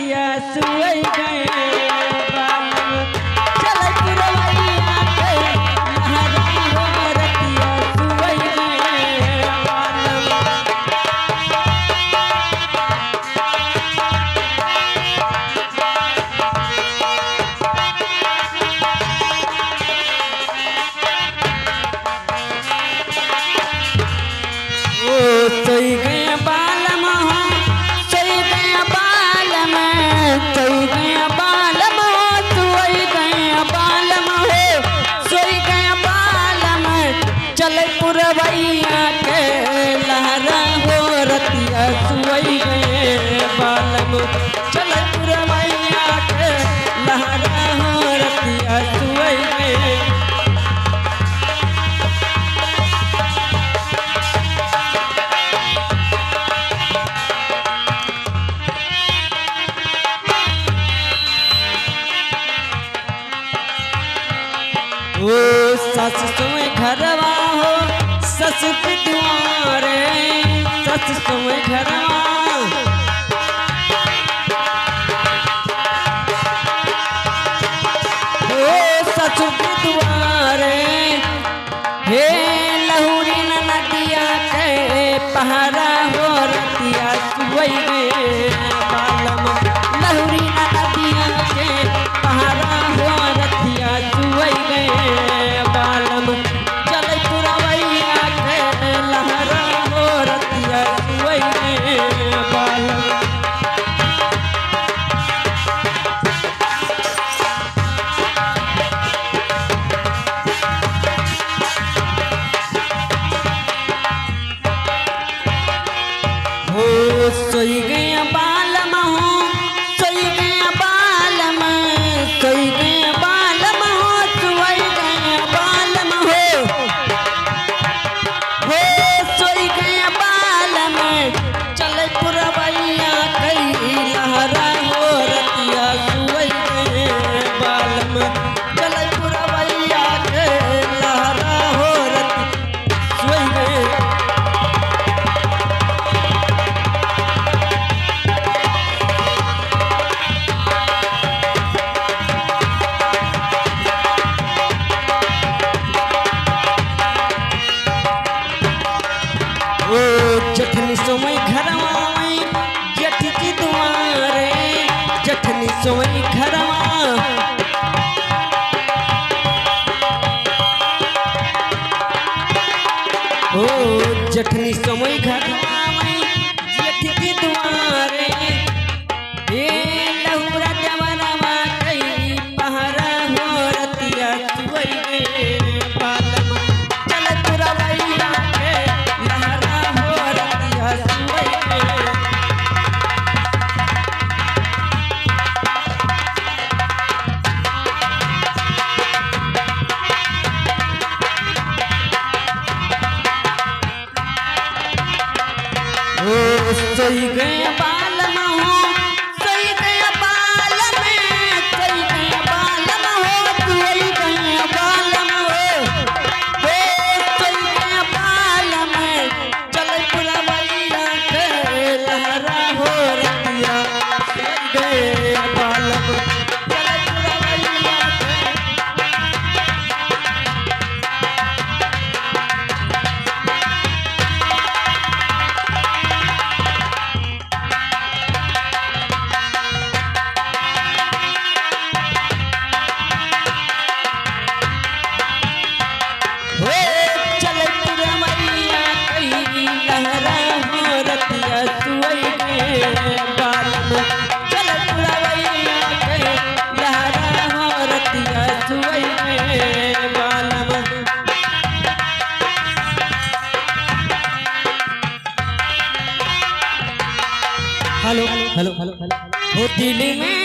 रतिया सुई गए बालम चल पुरवैया के लहरा हो रतिया सुई गए बालम। सोई गए बालम हो सोई गए बालम सोई गए बालम हो सोई गए बालम हो सोई गए बालम चल पुरवैया के लहरा हो रतिया सोई गए बालम चल पुरवैया के लहरा हो रतिया सोई गए। ओ सस सोए घरवा हो सस के दुआरे सस सोए घरवा ओ सस के दुआरे हे लहुरी नदिया के पहरा हो रतिया सुई गए बालम लहुरी नदिया के पहरा हो रतिया सुई गए बालम चल पुरवैया के लहरा हो रतिया सुई गए बालम। हो सोई गए बालम हो सोई गए बालम सोई गए बालम हो सोई गए बालम हो सोई गए बालम चल पुरवैया कई लहरा हो रतिया सोई गए बालम चल पुरवैया के लहरा हो रतिया सोई गए। ओ जठनी सोई घरवा जेठ की दुआरे जठनी सोई घरवा ओ जठनी सोई घरवा जेठ की दुआरे हे लहुरा जवरवा कई पहरा हो रतिया सुई गए बालम चल पुरवैया के लहरा हो रतिया सुई गए। ओ सोई गए बालम हो सोई गए बालम सोई गए बालम हो सोई गए बालम हो सोई गए बालम चल पुरवैया के लहरा हो रतिया सोई गए बालम चल पुरवैया के। हो चल पुरवैया कई लहरा हो रतिया सुई गए बालम चल पुरवैया के लहरा हो रतिया सुई गए बालम। हेलो हेलो हेलो हो दिल में